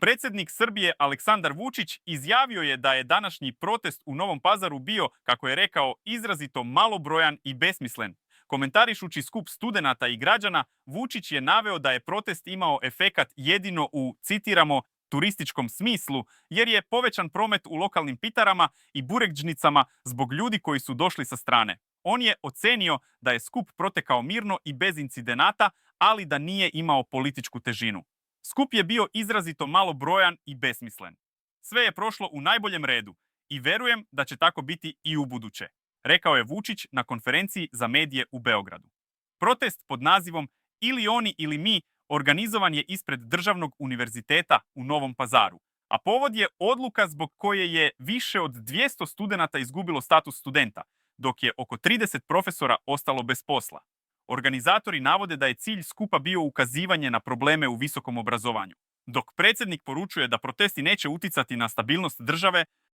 Predsjednik Srbije Aleksandar Vučić izjavio je da je današnji protest u Novom Pazaru bio, kako je rekao, izrazito malobrojan i besmislen. Komentarišući skup studenata i građana, Vučić je naveo da je protest imao efekat jedino u, citiramo, turističkom smislu, jer je povećan promet u lokalnim pitarama i burekdžnicama zbog ljudi koji su došli sa strane. On je ocenio da je skup protekao mirno i bez incidenata, ali da nije imao političku težinu. Skup je bio izrazito malobrojan i besmislen. Sve je prošlo u najboljem redu i verujem da će tako biti i u buduće, rekao je Vučić na konferenciji za medije u Beogradu. Protest pod nazivom Ili oni ili mi organizovan je ispred Državnog univerziteta u Novom Pazaru, a povod je odluka zbog koje je više od 200 studenata izgubilo status studenta, dok je oko 30 profesora ostalo bez posla. Organizatori navode da je cilj skupa bio ukazivanje na probleme u visokom obrazovanju. Dok predsjednik poručuje da protesti neće uticati na stabilnost države,